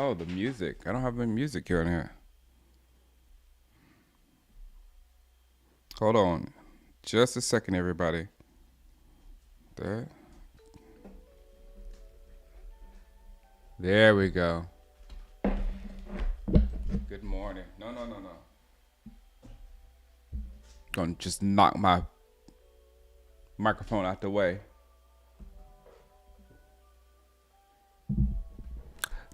Oh, the music. I don't have any music here in here. Hold on. Just a second, everybody. There. There we go. Good morning. No, no, no, no. Gonna just knock my microphone out the way.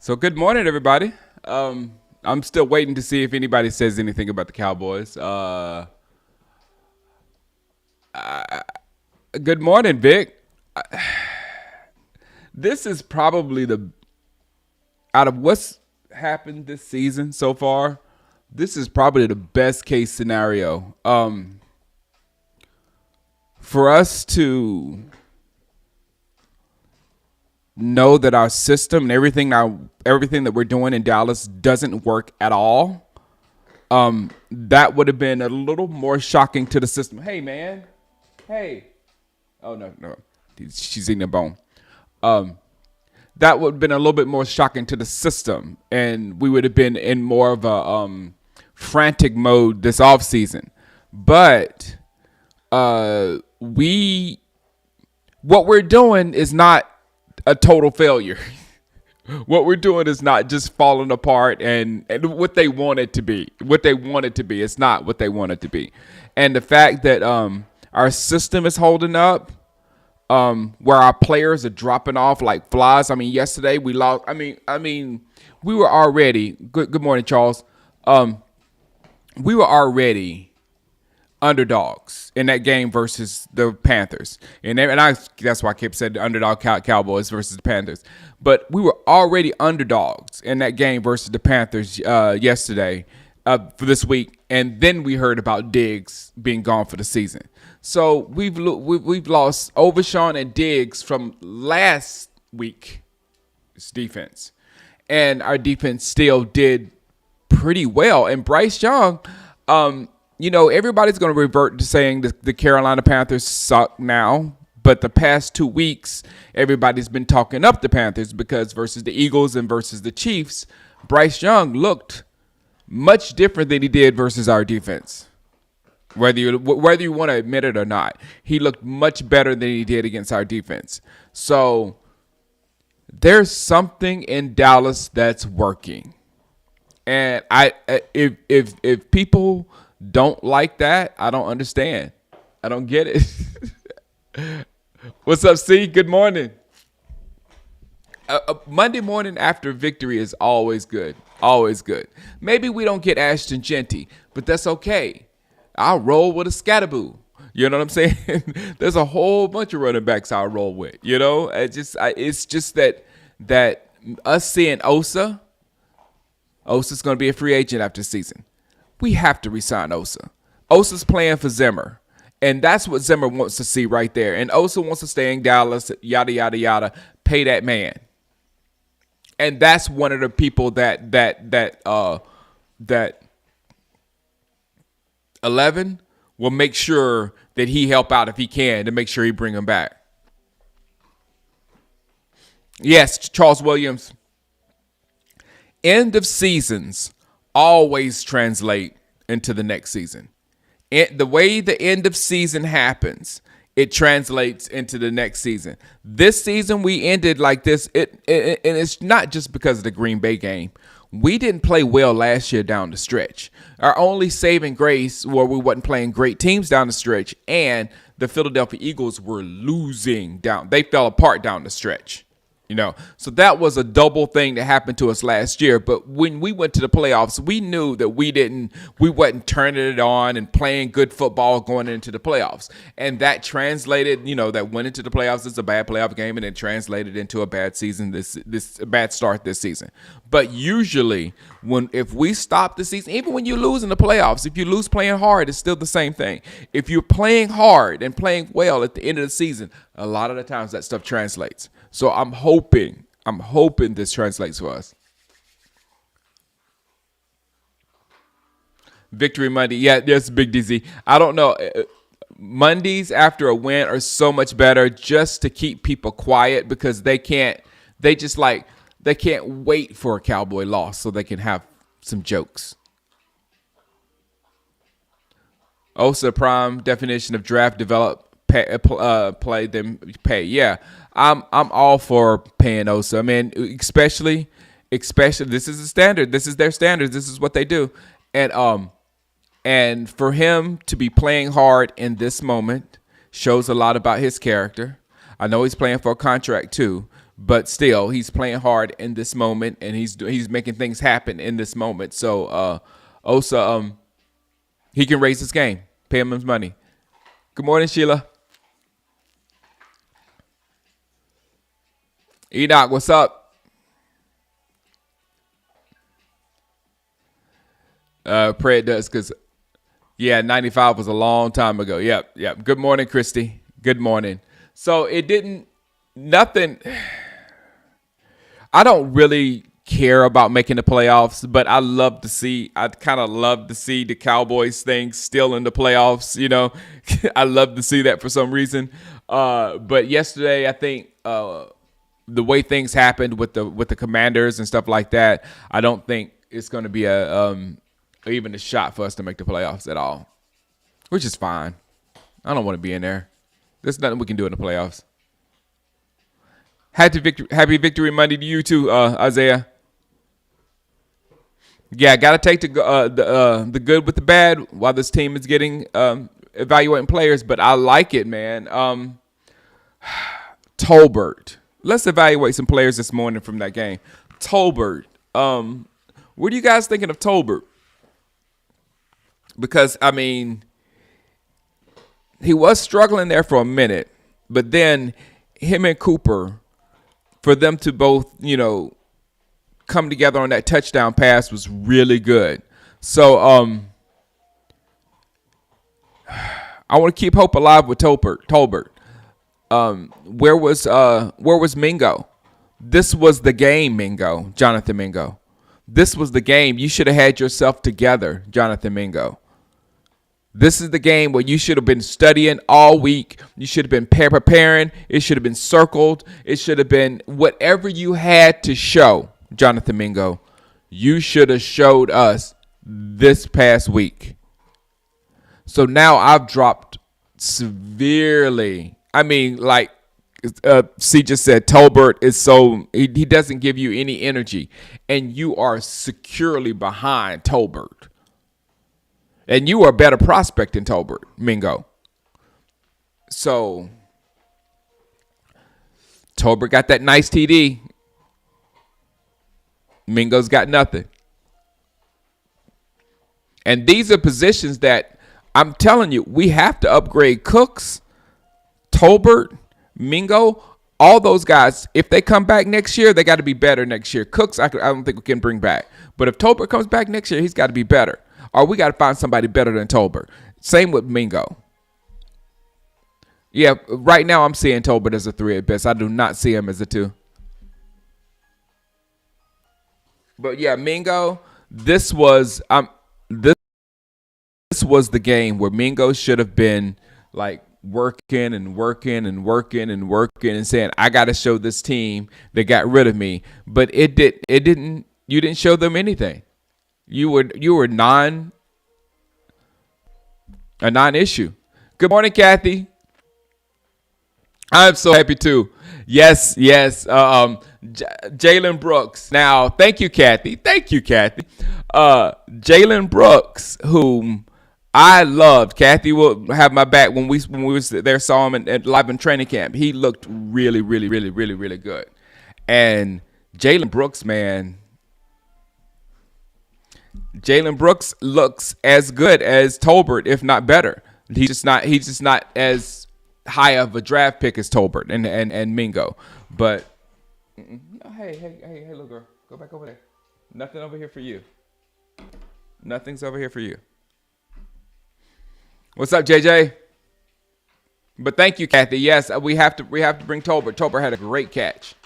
So, good morning, everybody. I'm still waiting to see if anybody says anything about the Cowboys. Good morning, Vic. This is probably the out of what's happened this season so far. This is probably the best case scenario. For us to know that our system and everything that we're doing in Dallas doesn't work at all. That would have been a little more shocking to the system. Hey, man. Hey. Oh, no, no. She's eating a bone. That would have been a little bit more shocking to the system, and we would have been in more of a frantic mode this offseason. But we what we're doing is not a total failure. What we're doing is not just falling apart and what they want it to be. What they want it to be. It's not what they want it to be. And the fact that our system is holding up, where our players are dropping off like flies. I mean, yesterday we lost. We were already good morning, Charles. We were already underdogs in that game versus the Panthers, that's why I kept saying the underdog Cowboys versus the Panthers. But we were already underdogs in that game versus the Panthers yesterday for this week, and then we heard about Diggs being gone for the season. So we've lost Overshawn and Diggs from last week's defense, and our defense still did pretty well. And Bryce Young, everybody's going to revert to saying the Carolina Panthers suck now. But the past 2 weeks, everybody's been talking up the Panthers because versus the Eagles and versus the Chiefs, Bryce Young looked much different than he did versus our defense. Whether you want to admit it or not, he looked much better than he did against our defense. So there's something in Dallas that's working, and if people don't like that, I don't understand. I don't get it. What's up, C? Good morning. Monday morning after victory is always good. Always good. Maybe we don't get Ashton Genty, but that's okay. I'll roll with a Scatterboo. You know what I'm saying? There's a whole bunch of running backs I'll roll with. It's just that us seeing Osa's going to be a free agent after the season. We have to resign Osa. Osa's playing for Zimmer. And that's what Zimmer wants to see right there. And Osa wants to stay in Dallas, yada, yada, yada. Pay that man. And that's one of the people that 11 will make sure that he help out if he can to make sure he bring him back. Yes, Charles Williams. End of seasons always translate into the next season. The way the end of season happens, it translates into the next season. This season we ended like this, and it's not just because of the Green Bay game. We didn't play well last year down the stretch. Our only saving grace where we wasn't playing great teams down the stretch, and the Philadelphia Eagles were losing down. They fell apart down the stretch. So that was a double thing that happened to us last year. But when we went to the playoffs, we knew that we wasn't turning it on and playing good football going into the playoffs. And that translated, that went into the playoffs as a bad playoff game, and it translated into a bad season, this bad start this season. But usually if we stop the season, even when you lose in the playoffs, if you lose playing hard, it's still the same thing. If you're playing hard and playing well at the end of the season, a lot of the times that stuff translates. So I'm hoping this translates for us. Victory Monday. Yeah, that's Big DZ. I don't know. Mondays after a win are so much better just to keep people quiet because they just like They can't wait for a Cowboy loss so they can have some jokes. Osa prime definition of draft develop play then pay. Yeah, I'm all for paying Osa. I mean, especially this is the standard. This is their standards. This is what they do, and for him to be playing hard in this moment shows a lot about his character. I know he's playing for a contract too, but still, he's playing hard in this moment, and he's making things happen in this moment. So, Osa, he can raise his game. Pay him his money. Good morning, Sheila. Enoch, what's up? Pray it does, because, yeah, 95 was a long time ago. Yep. Good morning, Christy. Good morning. So it didn't, nothing. I don't really care about making the playoffs, but I kind of love to see the Cowboys thing still in the playoffs. You know, I love to see that for some reason. But yesterday, I think the way things happened with the Commanders and stuff like that, I don't think it's going to be even a shot for us to make the playoffs at all, which is fine. I don't want to be in there. There's nothing we can do in the playoffs. Happy victory Monday to you too, Isaiah. Yeah, got to take the good with the bad while this team is getting evaluating players. But I like it, man. Tolbert. Let's evaluate some players this morning from that game. Tolbert. What are you guys thinking of Tolbert? Because, I mean, he was struggling there for a minute, but then him and Cooper, for them to both, come together on that touchdown pass was really good. So I want to keep hope alive with Tolbert. Where was Mingo? This was the game, Mingo. Jonathan Mingo. This was the game. You should have had yourself together, Jonathan Mingo. This is the game where you should have been studying all week. You should have been preparing. It should have been circled. It should have been whatever you had to show, Jonathan Mingo. You should have showed us this past week. So now I've dropped severely. I mean, like C just said, Tolbert is he doesn't give you any energy. And you are securely behind Tolbert. And you are a better prospect than Tolbert, Mingo. So, Tolbert got that nice TD. Mingo's got nothing. And these are positions that I'm telling you, we have to upgrade Cooks, Tolbert, Mingo, all those guys. If they come back next year, they got to be better next year. Cooks, I don't think we can bring back. But if Tolbert comes back next year, he's got to be better. Or we got to find somebody better than Tolbert. Same with Mingo. Yeah, right now I'm seeing Tolbert as a 3 at best. I do not see him as a 2. But yeah, Mingo, this was the game where Mingo should have been like working and saying, I got to show this team that got rid of me. But you didn't show them anything. You were a non-issue. Good morning, Kathy. I'm so happy too. Yes. Jalen Brooks. Now, thank you, Kathy. Jalen Brooks, whom I loved. Kathy will have my back when we was there, saw him live in training camp. He looked really, really, really, really, really good. And Jalen Brooks, man. Jalen Brooks looks as good as Tolbert, if not better. He's just not as high of a draft pick as Tolbert and Mingo. But hey, little girl, go back over there. Nothing over here for you. Nothing's over here for you. What's up, JJ? But thank you, Kathy. Yes, we have to bring Tolbert. Tolbert had a great catch.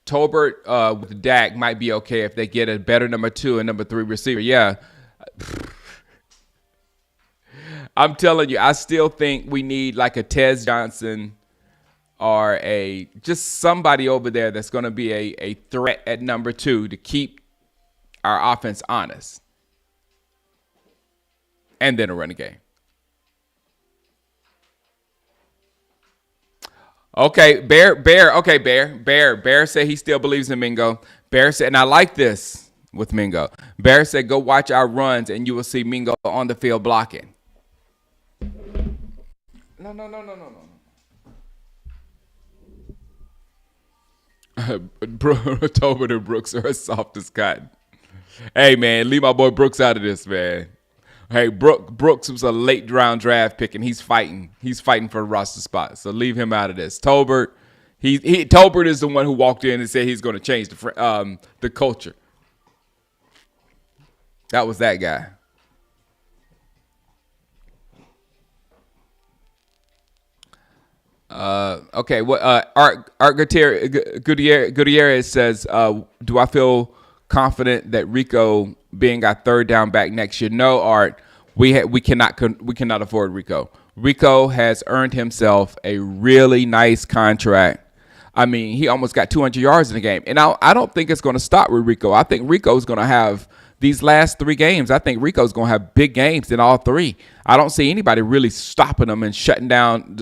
Tolbert with Dak might be okay if they get a better number 2 and number 3 receiver. Yeah. I'm telling you, I still think we need like a Tez Johnson or a just somebody over there that's going to be a threat at number 2 to keep our offense honest, and then a running game. Okay, Bear said he still believes in Mingo. Bear said, and I like this with Mingo. Bear said, go watch our runs and you will see Mingo on the field blocking. No. Tobin and Brooks are as soft as cotton. Hey, man, leave my boy Brooks out of this, man. Hey, Brooks was a late round draft pick, and he's fighting. He's fighting for a roster spot, so leave him out of this. Tolbert, Tolbert is the one who walked in and said he's going to change the culture. That was that guy. Okay. What? Art Gutierrez says, "Do I feel confident that Rico being our third down back next year?" No, Art. We cannot afford Rico. Rico has earned himself a really nice contract. I mean, he almost got 200 yards in the game, and I don't think it's going to stop with Rico. I think Rico's going to have these last 3 games. I think Rico's going to have big games in all 3. I don't see anybody really stopping him and shutting down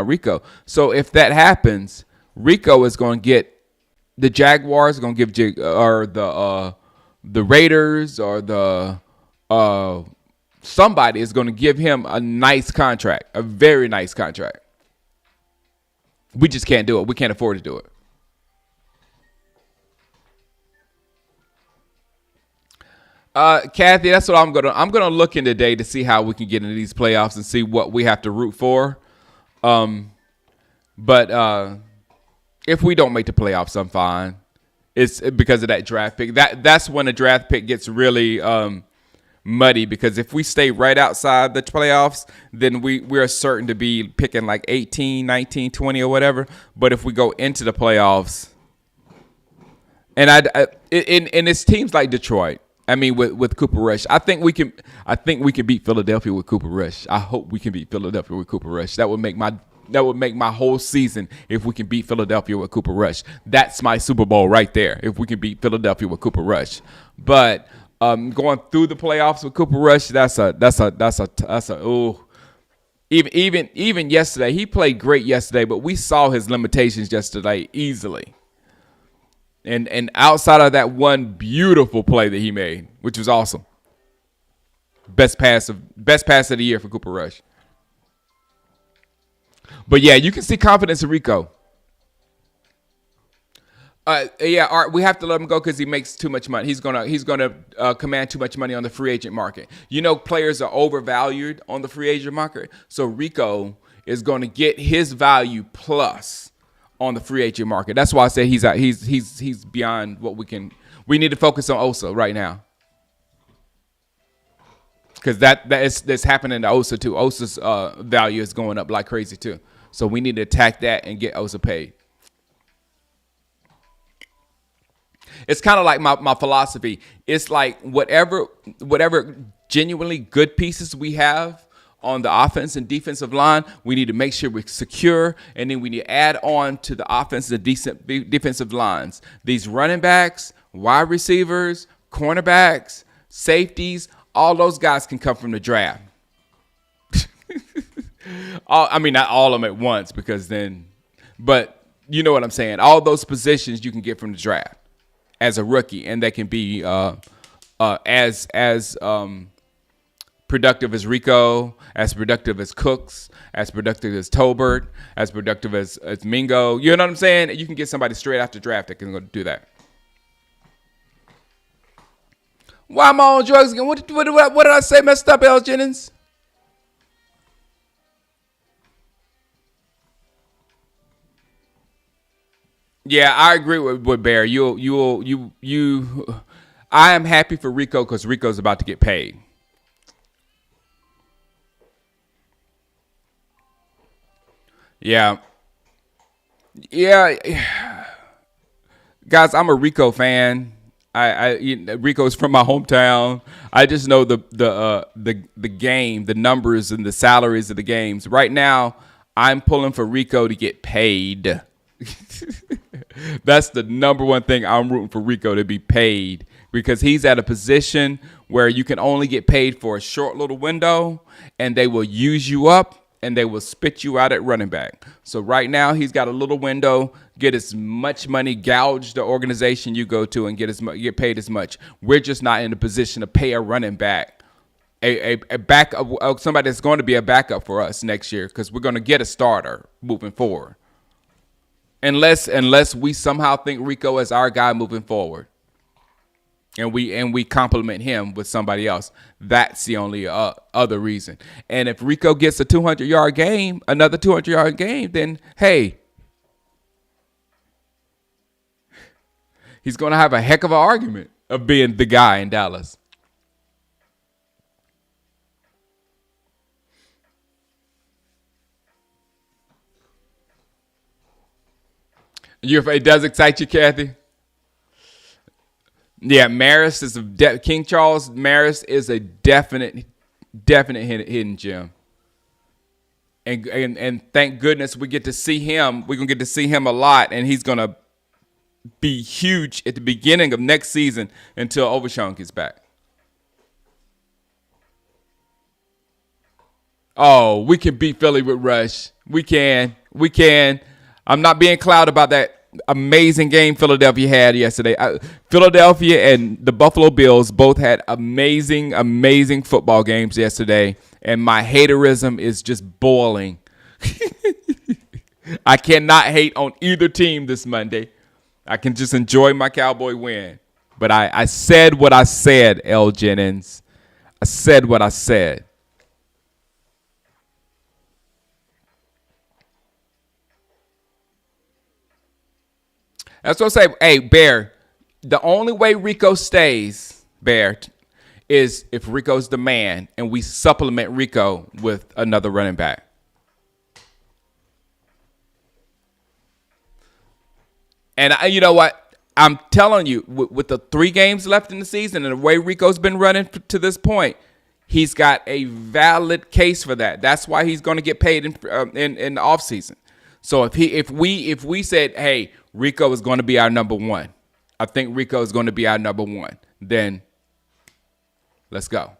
Rico. So if that happens, Rico is going to get the Jaguars are going to give or the Raiders or the somebody is going to give him a nice contract, a very nice contract. We just can't do it. We can't afford to do it. Kathy, that's what I'm gonna look in today to see how we can get into these playoffs and see what we have to root for. But if we don't make the playoffs, I'm fine. It's because of that draft pick. That's when the draft pick gets really muddy, because if we stay right outside the playoffs, then we're certain to be picking like 18, 19, 20 or whatever. But if we go into the playoffs, and it's teams like Detroit. I mean, with Cooper Rush, I think we can beat Philadelphia with Cooper Rush. I hope we can beat Philadelphia with Cooper Rush. That would make my whole season if we can beat Philadelphia with Cooper Rush. That's my Super Bowl right there. If we can beat Philadelphia with Cooper Rush, but going through the playoffs with Cooper Rush, that's a even yesterday, he played great yesterday, but we saw his limitations yesterday easily. And outside of that one beautiful play that he made, which was awesome. Best pass of the year for Cooper Rush. But yeah, you can see confidence in Rico. Art, we have to let him go because he makes too much money. He's gonna command too much money on the free agent market. You know, players are overvalued on the free agent market, so Rico is going to get his value plus on the free agent market. That's why I say he's beyond what we can. We need to focus on Osa right now, because that's happening to Osa too. Osa's value is going up like crazy too. So we need to attack that and get Osa paid. It's kind of like my philosophy. It's like whatever genuinely good pieces we have on the offense and defensive line, we need to make sure we're secure, and then we need to add on to the offense and defensive lines. These running backs, wide receivers, cornerbacks, safeties, all those guys can come from the draft. I mean, not all of them at once, but you know what I'm saying. All those positions you can get from the draft as a rookie, and they can be as productive as Rico, as productive as Cooks, as productive as Tolbert, as productive as Mingo. You know what I'm saying? You can get somebody straight after draft that can go do that. Why am I on drugs again? What did I say messed up, L. Jennings? Yeah, I agree with Bear. I am happy for Rico because Rico's about to get paid. Yeah. Yeah. Guys, I'm a Rico fan. Rico's from my hometown. I just know the game, the numbers and the salaries of the games. Right now, I'm pulling for Rico to get paid. That's the number one thing I'm rooting for Rico to be paid because he's at a position where you can only get paid for a short little window and they will use you up and they will spit you out at running back. So right now he's got a little window, get as much money, gouge the organization you go to and get paid as much. We're just not in a position to pay a running back. A backup, somebody that's going to be a backup for us next year because we're going to get a starter moving forward. Unless we somehow think Rico is our guy moving forward, and we compliment him with somebody else, that's the only other reason. And if Rico gets a 200-yard game, another 200-yard game, then hey, he's going to have a heck of an argument of being the guy in Dallas. It does excite you, Kathy? Yeah, Maris is King Charles Maris is a definite hidden gem. And thank goodness we get to see him. We're gonna get to see him a lot, and he's gonna be huge at the beginning of next season until Overshawn gets back. Oh, we can beat Philly with Rush. We can. I'm not being clouded about that amazing game Philadelphia had yesterday. Philadelphia and the Buffalo Bills both had amazing football games yesterday, and my haterism is just boiling. I cannot hate on either team this Monday. I can just enjoy my Cowboy win. But I said what I said, L. Jennings. I said what I said. That's what I say. Hey, Bear, the only way Rico stays, Bear, is if Rico's the man and we supplement Rico with another running back. And you know what? I'm telling you, with the 3 games left in the season and the way Rico's been running to this point, he's got a valid case for that. That's why he's going to get paid in the offseason. So if we said, hey, Rico is going to be our number one, I think Rico is going to be our number one, then let's go.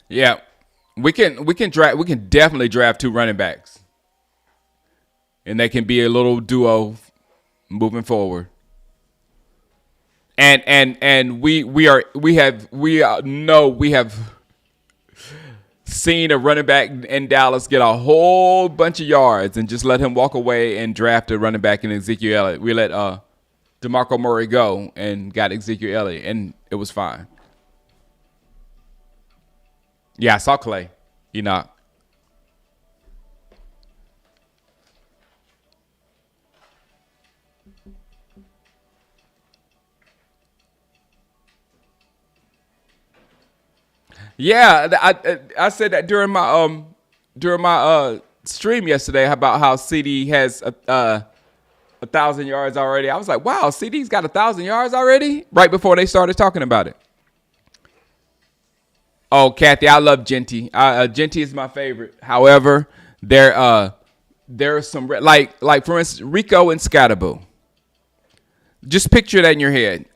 Yeah, we can definitely draft 2 running backs, and they can be a little duo moving forward. And we have seen a running back in Dallas get a whole bunch of yards and just let him walk away and draft a running back in Ezekiel Elliott. We let DeMarco Murray go and got Ezekiel Elliott, and it was fine. Yeah, I saw Clay. Enoch. Yeah, I said that during my stream yesterday about how CD has 1,000 yards already. I was like, wow, CD's got 1,000 yards already? Right before they started talking about it. Oh, Kathy, I love Genty. Genty is my favorite. However, there are some like for instance, Rico and Scatterboo. Just picture that in your head.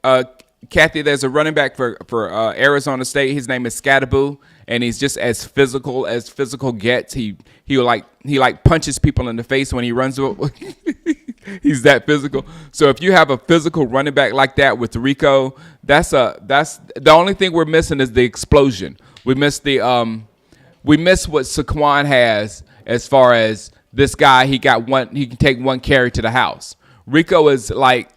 Kathy, there's a running back for Arizona State. His name is Scatterboo, and he's just as physical gets. He punches people in the face when he runs. He's that physical. So if you have a physical running back like that with Rico, that's the only thing we're missing is the explosion. We miss what Saquon has as far as this guy. He can take one carry to the house. Rico is like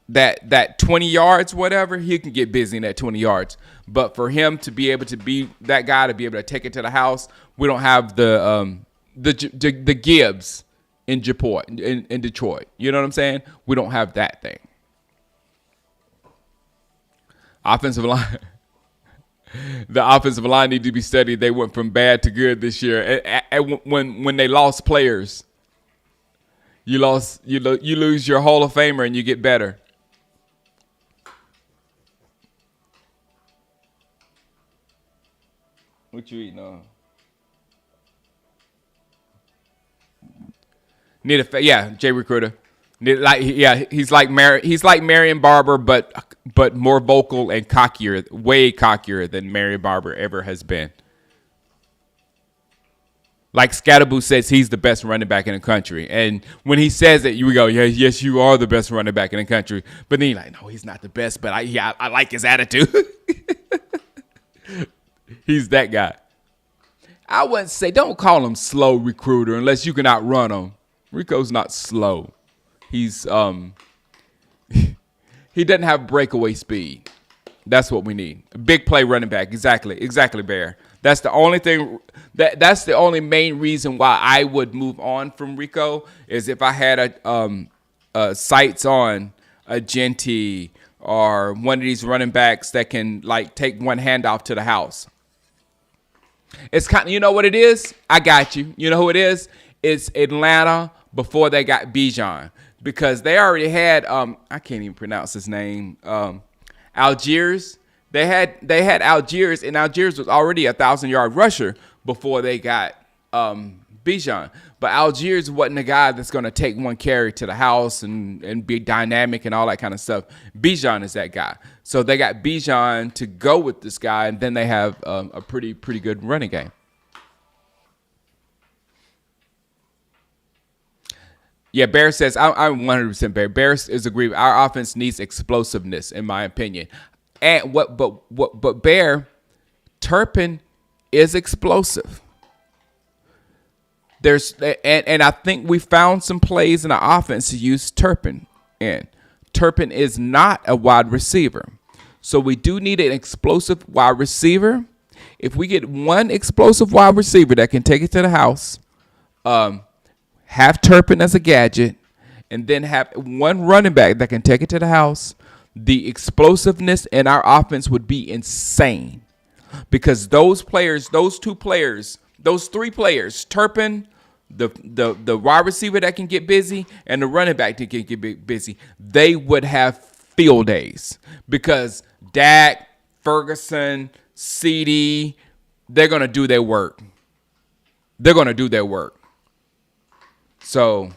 that 20 yards, whatever, he can get busy in that 20 yards. But for him to be able to be that guy, to be able to take it to the house, we don't have the Gibbs in Detroit. You know what I'm saying? We don't have that thing. Offensive line. The offensive line need to be studied. They went from bad to good this year. When they lost players, you lose your Hall of Famer and you get better. What you eating on? Yeah, Jay Recruiter. He's like Marion Barber, but more vocal and cockier, way cockier than Marion Barber ever has been. Like Scatterboo says, he's the best running back in the country, and when he says it, you go, yeah, yes, you are the best running back in the country. But then you're like, no, he's not the best, but I like his attitude. He's that guy. I wouldn't say, don't call him slow recruiter unless you can outrun him. Rico's not slow. He's he doesn't have breakaway speed. That's what we need. A big play running back. Exactly, Bear. That's the only thing. That's the only main reason why I would move on from Rico is if I had a sights on a Genty or one of these running backs that can like take one handoff to the house. It's kind of, you know what it is? I got you. You know who it is? It's Atlanta before they got Bijan because they already had I can't even pronounce his name. Algiers. They had Algiers, and Algiers was already 1,000-yard rusher before they got Bijan. But Algiers wasn't a guy that's going to take one carry to the house and be dynamic and all that kind of stuff. Bijan is that guy. So they got Bijan to go with this guy, and then they have a pretty good running game. Yeah, Bear says, I'm 100% Bear. Bear is agreed. Our offense needs explosiveness, in my opinion. And but Bear, Turpin is explosive. And I think we found some plays in the offense to use Turpin in. Turpin is not a wide receiver. So we do need an explosive wide receiver. If we get one explosive wide receiver that can take it to the house, have Turpin as a gadget, and then have one running back that can take it to the house, the explosiveness in our offense would be insane. Because those three players, Turpin, the wide receiver that can get busy, and the running back that can get busy, they would have field days. Because Dak, Ferguson, CD, they're going to do their work. So,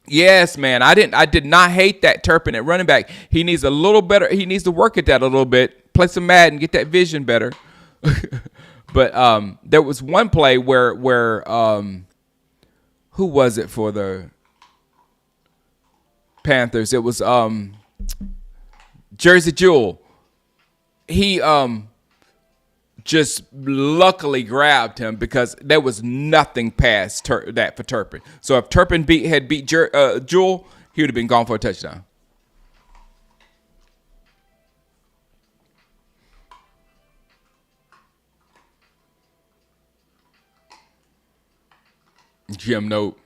yes, man, I did not hate that Turpin at running back. He needs a little better. He needs to work at that a little bit. Play some Madden, get that vision better. But there was one play where who was it for the Panthers? It was Jersey Jewell. He just luckily grabbed him because there was nothing past that for Turpin. So if Turpin had beat Jewell, he would have been gone for a touchdown. Jim, nope.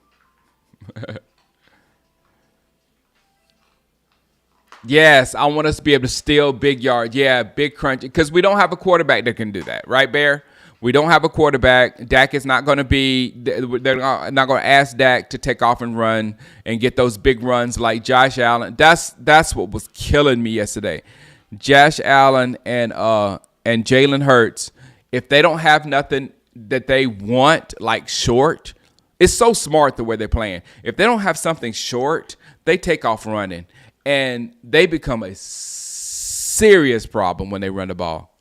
Yes, I want us to be able to steal big yards. Yeah, big crunch. Because we don't have a quarterback that can do that. Right, Bear? We don't have a quarterback. Dak is not going to be – they're not going to ask Dak to take off and run and get those big runs like Josh Allen. That's what was killing me yesterday. Josh Allen and Jalen Hurts, if they don't have nothing that they want, like short, it's so smart the way they're playing. If they don't have something short, they take off running. And they become a serious problem when they run the ball.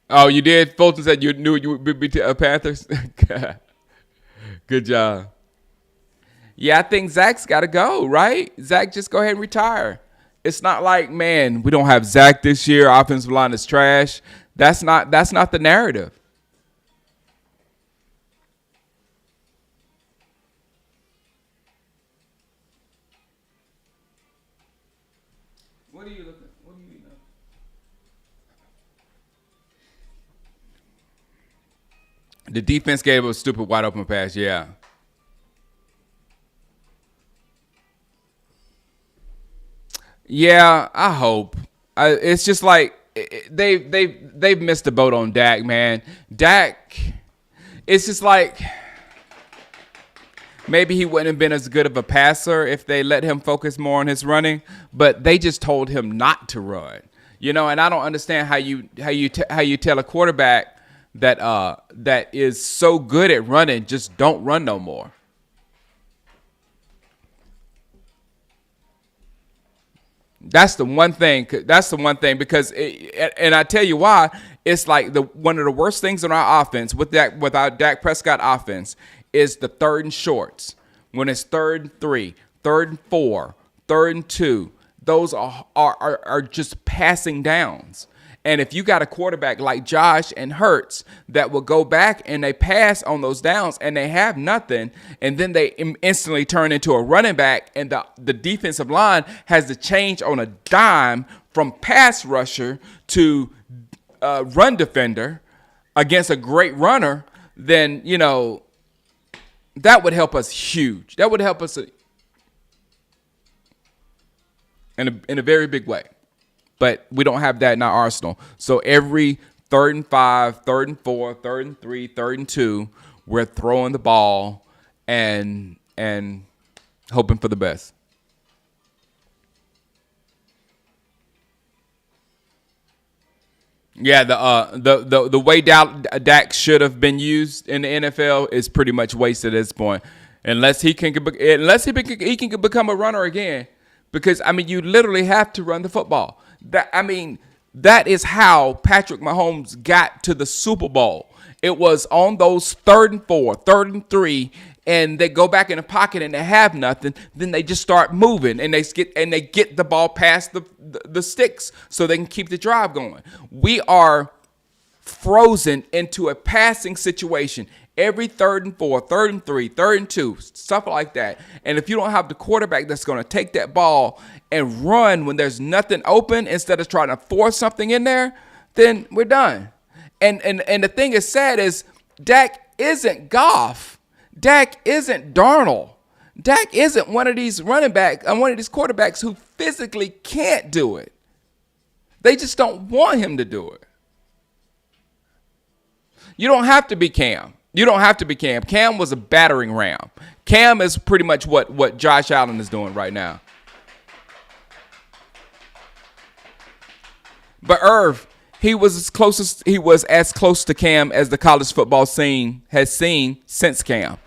Oh, you did? Fulton said you knew you would be Panthers? Good job. Yeah, I think Zach's got to go, right? Zach, just go ahead and retire. It's not like, man, we don't have Zach this year. Offensive line is trash. That's not the narrative. What are you looking? What are you eating? The defense gave a stupid wide open pass. Yeah. Yeah, I hope. It's just like they've missed the boat on Dak, man. Dak, it's just like maybe he wouldn't have been as good of a passer if they let him focus more on his running, but they just told him not to run. And I don't understand how you tell a quarterback that is so good at running, just don't run no more. That's the one thing. That's the one thing because, and I tell you why. It's like one of the worst things in our offense with our Dak Prescott offense is the third and shorts. When it's 3rd and 3, 3rd and 4, 3rd and 2, those are just passing downs. And if you got a quarterback like Josh and Hurts that will go back and they pass on those downs and they have nothing, and then they instantly turn into a running back, and the defensive line has to change on a dime from pass rusher to run defender against a great runner, then, that would help us huge. That would help us in a very big way. But we don't have that in our arsenal. So every 3rd and 5, 3rd and 4, 3rd and 3, 3rd and 2, we're throwing the ball and hoping for the best. Yeah, the way Dak should have been used in the NFL is pretty much wasted at this point, unless he can become a runner again. Because you literally have to run the football. That is how Patrick Mahomes got to the Super Bowl. It was on those 3rd and 4, 3rd and 3, and they go back in the pocket and they have nothing. Then they just start moving and they get the ball past the sticks so they can keep the drive going. We are frozen into a passing situation every 3rd and 4, 3rd and 3, 3rd and 2, stuff like that. And if you don't have the quarterback that's going to take that ball and run when there's nothing open instead of trying to force something in there, then we're done. And the thing is sad is Dak isn't Goff. Dak isn't Darnold. Dak isn't one of these running backs and one of these quarterbacks who physically can't do it. They just don't want him to do it. You don't have to be Cam. Cam was a battering ram. Cam is pretty much what Josh Allen is doing right now. But Irv, he was as close to Cam as the college football scene has seen since Cam.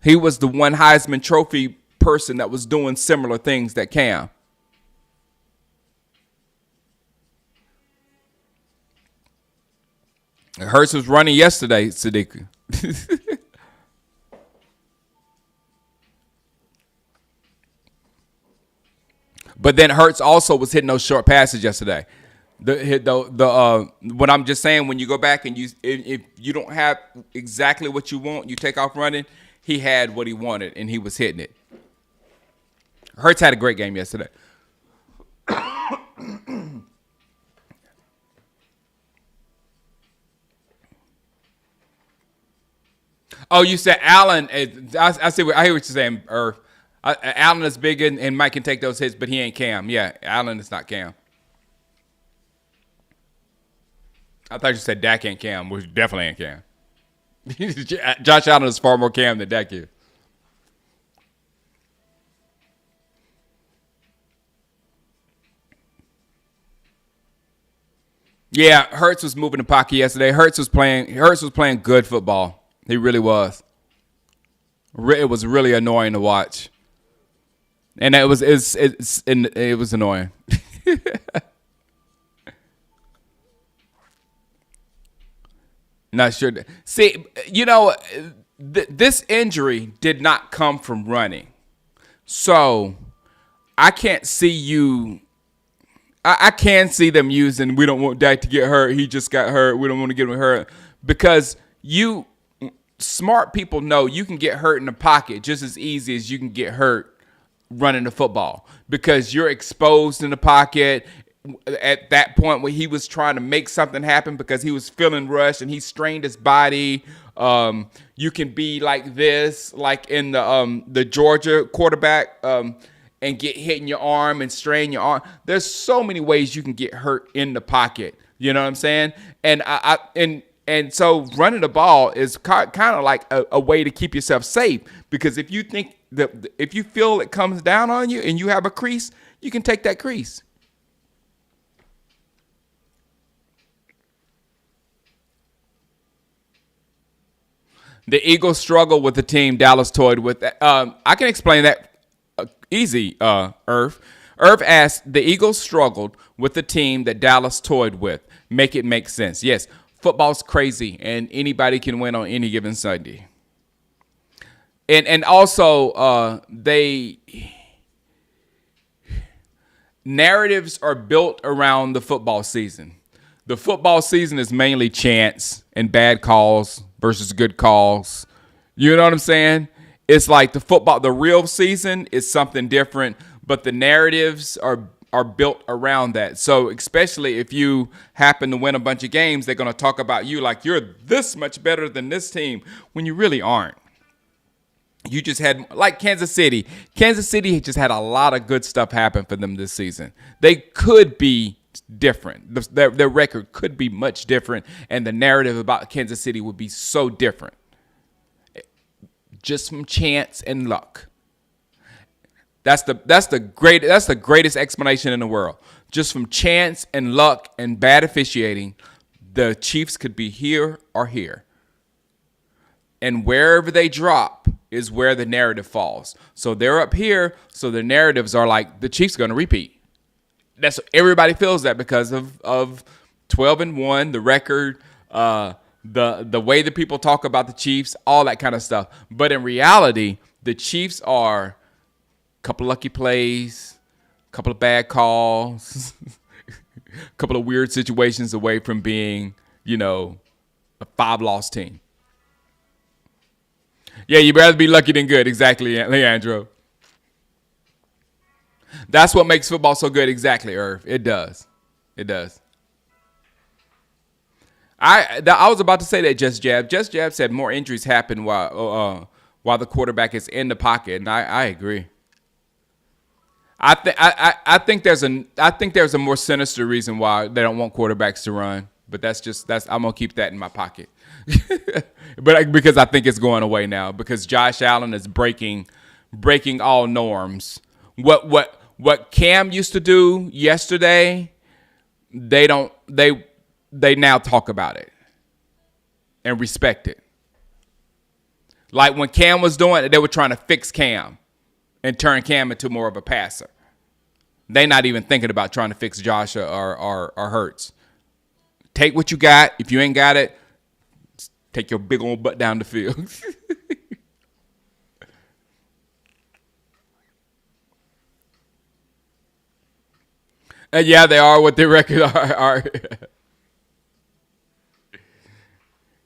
He was the one Heisman Trophy person that was doing similar things that Cam. Hurts was running yesterday, Sadiq. But then Hurts also was hitting those short passes yesterday. What I'm just saying, when you go back and if you don't have exactly what you want, you take off running. He had what he wanted and he was hitting it. Hurts had a great game yesterday. Oh, you said Allen. I see. I hear what you're saying, Irv. Allen is big and Mike can take those hits, but he ain't Cam. Yeah, Allen is not Cam. I thought you said Dak ain't Cam, which definitely ain't Cam. Josh Allen is far more Cam than Dak is. Yeah, Hurts was moving the pocket yesterday. Hurts was playing good football. He really was. It was really annoying to watch, and it was annoying. Not sure. See, this injury did not come from running, so I can't see you. I can see them using. We don't want Dak to get hurt. He just got hurt. We don't want to get him hurt because smart people know you can get hurt in the pocket just as easy as you can get hurt running the football because you're exposed in the pocket. at that point where he was trying to make something happen because he was feeling rushed and he strained his body. You can be like this, like in the Georgia quarterback, and get hit in your arm and strain your arm. There's so many ways you can get hurt in the pocket. You know what I'm saying? And so running the ball is kind of like a way to keep yourself safe, because if you think that if you feel it comes down on you and you have a crease, you can take that crease. The Eagles struggle with the team Dallas toyed with. I can explain that easy, Irv. Irv asked, the Eagles struggled with the team that Dallas toyed with. Make it make sense. Yes, football's crazy, and anybody can win on any given Sunday. And also, narratives are built around the football season. The football season is mainly chance and bad calls versus good calls. You know what I'm saying? It's like the real season is something different, but the narratives are built around that. So especially if you happen to win a bunch of games, they're going to talk about you like you're this much better than this team when you really aren't. You just had, like Kansas City. Kansas City just had a lot of good stuff happen for them this season. They could be different. Their record could be much different, and the narrative about Kansas City would be so different. Just from chance and luck. That's the greatest explanation in the world. Just from chance and luck and bad officiating, the Chiefs could be here or here. And wherever they drop is where the narrative falls. So they're up here, so the narratives are like the Chiefs are going to repeat. That's everybody feels that because of 12-1, the record, the way that people talk about the Chiefs, all that kind of stuff. But in reality, the Chiefs are a couple lucky plays, a couple of bad calls, a couple of weird situations away from being, a 5-loss team. Yeah, you'd rather be lucky than good. Exactly, Leandro. That's what makes football so good. Exactly, Irv. It does. It does. I was about to say that Just Jab. Just Jab said more injuries happen while the quarterback is in the pocket, and I agree. I think there's a more sinister reason why they don't want quarterbacks to run, but that's I'm gonna keep that in my pocket. But because I think it's going away now, because Josh Allen is breaking all norms. What Cam used to do yesterday, they now talk about it and respect it. Like when Cam was doing it, they were trying to fix Cam and turn Cam into more of a passer. They not even thinking about trying to fix Josh or Hurts. Take what you got. If you ain't got it, take your big old butt down the field. And yeah, they are what their record are.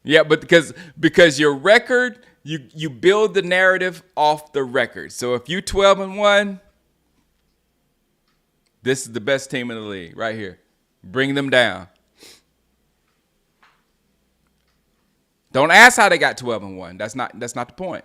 Yeah, but because your record, you build the narrative off the record. So if you 12-1, this is the best team in the league right here. Bring them down. Don't ask how they got 12-1. That's not the point.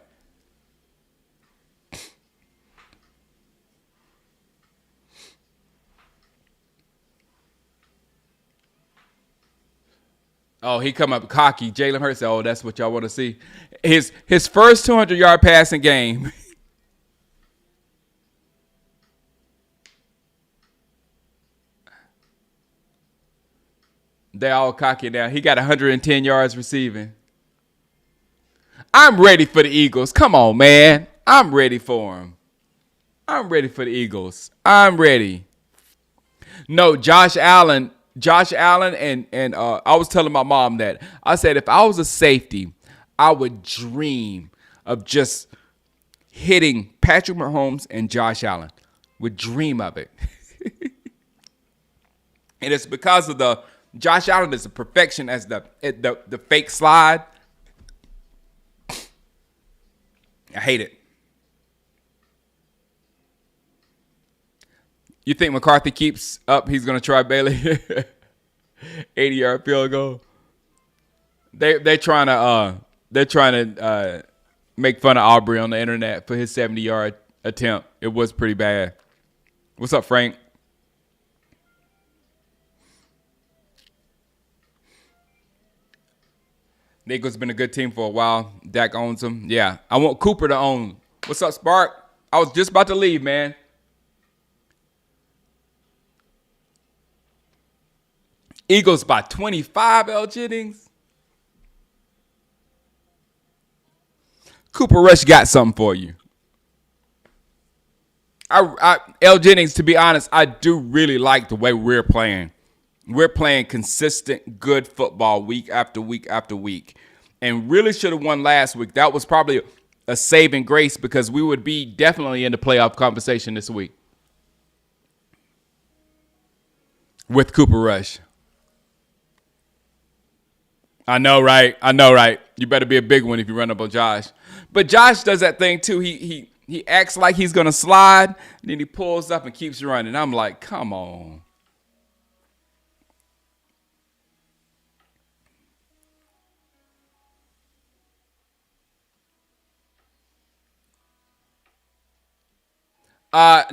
Oh, he come up cocky. Jalen Hurts said, "Oh, that's what y'all want to see." His first 200-yard passing game. They all cocky now. He got 110 yards receiving. I'm ready for the Eagles. Come on, man. I'm ready for them. I'm ready for the Eagles. I'm ready. No, Josh Allen and I was telling my mom that. I said if I was a safety, I would dream of just hitting Patrick Mahomes and Josh Allen. Would dream of it. And it's because of Josh Allen is a perfection as the fake slide. I hate it. You think McCarthy keeps up? He's gonna try Bailey. 80-yard field goal. They're trying to make fun of Aubrey on the internet for his 70-yard attempt. It was pretty bad. What's up, Frank? The Eagles been a good team for a while. Dak owns them. Yeah, I want Cooper to own. What's up, Spark? I was just about to leave, man. Eagles by 25, L. Jennings. Cooper Rush got something for you. L. Jennings, to be honest, I do really like the way we're playing. We're playing consistent, good football week after week after week. And really should have won last week. That was probably a saving grace because we would be definitely in the playoff conversation this week. With Cooper Rush. I know, right? You better be a big one if you run up on Josh. But Josh does that thing, too. He acts like he's going to slide, and then he pulls up and keeps running. I'm like, come on.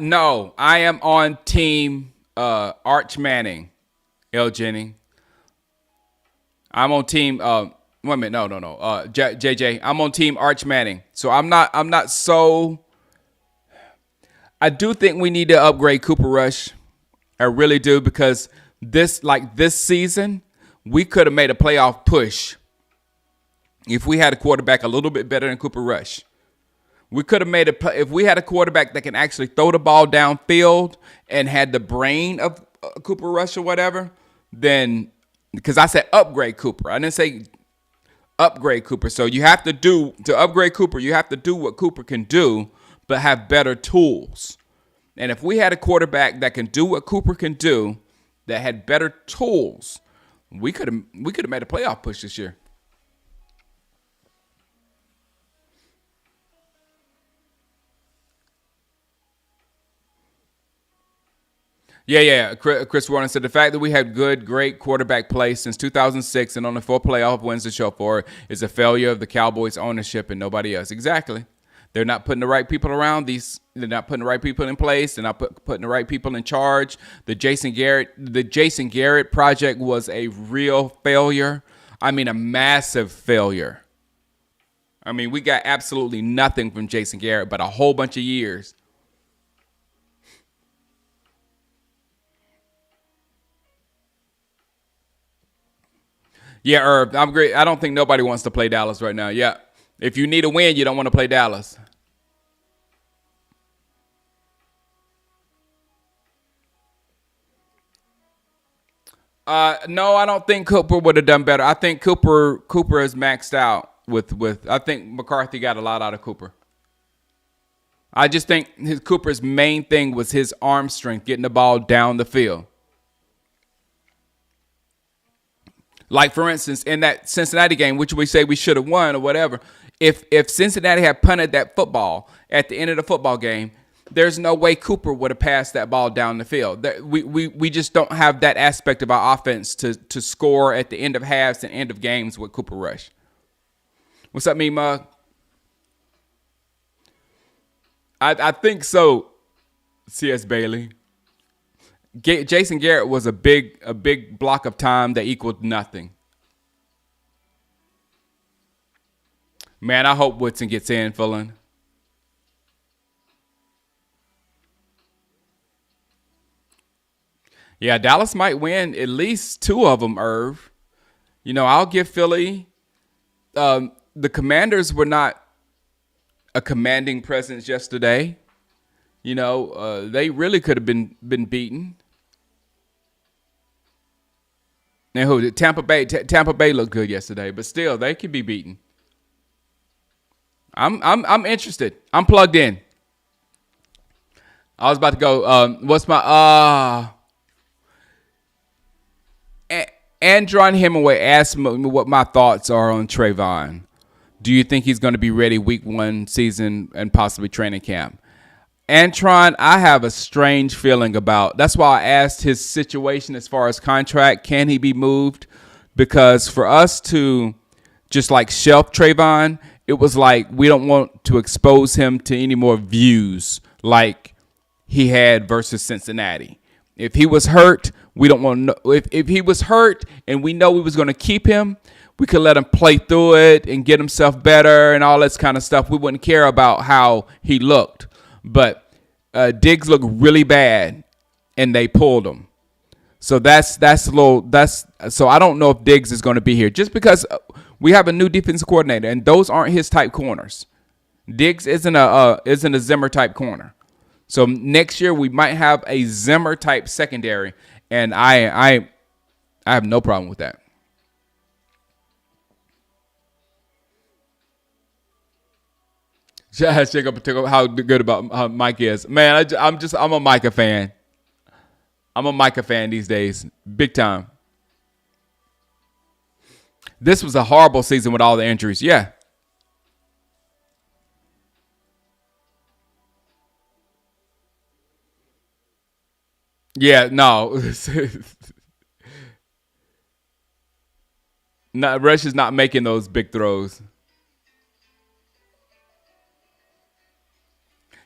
No, I am on team Arch Manning, L. Jennings. I'm on team. Wait a minute, no. JJ, I'm on team Arch Manning. So I'm not so. I do think we need to upgrade Cooper Rush. I really do because this season we could have made a playoff push if we had a quarterback a little bit better than Cooper Rush. We could have made if we had a quarterback that can actually throw the ball downfield and had the brain of Cooper Rush or whatever, then. Because I said upgrade Cooper. I didn't say upgrade Cooper. So you have to upgrade Cooper, you have to do what Cooper can do, but have better tools. And if we had a quarterback that can do what Cooper can do, that had better tools, we could have made a playoff push this year. Yeah. Chris Warren said the fact that we had great quarterback play since 2006 and only 4 playoff wins to show for it is a failure of the Cowboys ownership and nobody else. Exactly. They're not putting the right people around these. They're not putting the right people in place. They're not putting the right people in charge. The Jason Garrett project was a real failure. I mean, a massive failure. I mean, we got absolutely nothing from Jason Garrett but a whole bunch of years. Yeah, Herb, I'm great. I don't think nobody wants to play Dallas right now. Yeah. If you need a win, you don't want to play Dallas. No, I don't think Cooper would have done better. I think Cooper is maxed out with I think McCarthy got a lot out of Cooper. I just think Cooper's main thing was his arm strength, getting the ball down the field. Like, for instance, in that Cincinnati game, which we say we should have won or whatever, if Cincinnati had punted that football at the end of the football game, there's no way Cooper would have passed that ball down the field. We just don't have that aspect of our offense to score at the end of halves and end of games with Cooper Rush. What's up, me mug? I think so, C.S. Bailey. Jason Garrett was a big block of time that equaled nothing. Man, I hope Woodson gets in, Fullen. Yeah, Dallas might win at least 2 of them, Irv. You know, I'll give Philly. The Commanders were not a commanding presence yesterday. You know, they really could have been beaten. And who did Tampa Bay? Tampa Bay looked good yesterday, but still, they could be beaten. I'm interested. I'm plugged in. I was about to go. What's my Andron Hemingway asked me what my thoughts are on Trayvon. Do you think he's going to be ready week 1 season and possibly training camp? Antron, I have a strange feeling about. That's why I asked his situation as far as contract. Can he be moved? Because for us to just like shelf Trayvon, it was like we don't want to expose him to any more views like he had versus Cincinnati. If he was hurt, we don't want to know. If he was hurt and we know we was going to keep him, we could let him play through it and get himself better and all this kind of stuff. We wouldn't care about how he looked. But Diggs looked really bad, and they pulled him. So that's a little so I don't know if Diggs is going to be here just because we have a new defensive coordinator, and those aren't his type corners. Diggs isn't a Zimmer type corner. So next year we might have a Zimmer type secondary, and I have no problem with that. Check up how good about how Mike is. Man, I'm a Micah fan. I'm a Micah fan these days, big time. This was a horrible season with all the injuries. Yeah. Yeah, no. Rush is not making those big throws.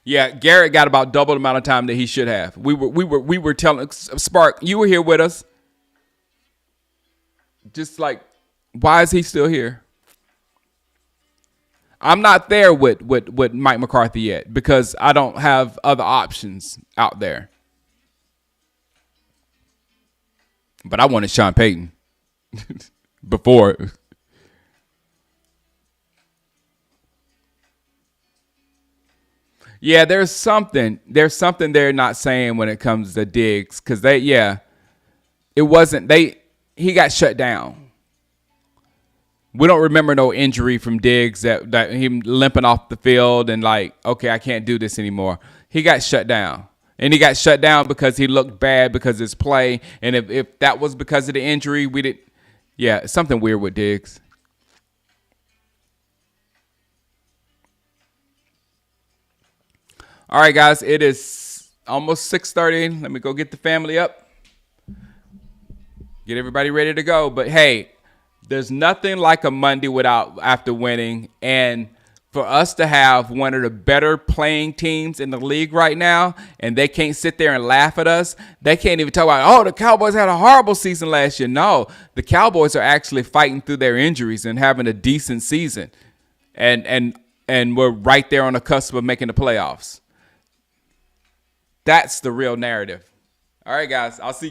Yeah, Garrett got about double the amount of time that he should have. We were telling Spark, you were here with us. Just like, why is he still here? I'm not there with Mike McCarthy yet because I don't have other options out there. But I wanted Sean Payton before. Yeah, there's something they're not saying when it comes to Diggs because it wasn't he got shut down. We don't remember no injury from Diggs that him limping off the field and like, okay, I can't do this anymore. He got shut down. And he got shut down because he looked bad because of his play. And if that was because of the injury, we did. Yeah, something weird with Diggs. All right, guys, it is almost 6:30. Let me go get the family up. Get everybody ready to go. But hey, there's nothing like a Monday without after winning. And for us to have one of the better playing teams in the league right now, and they can't sit there and laugh at us. They can't even talk about, oh, the Cowboys had a horrible season last year. No, the Cowboys are actually fighting through their injuries and having a decent season. And we're right there on the cusp of making the playoffs. That's the real narrative. All right, guys, I'll see you.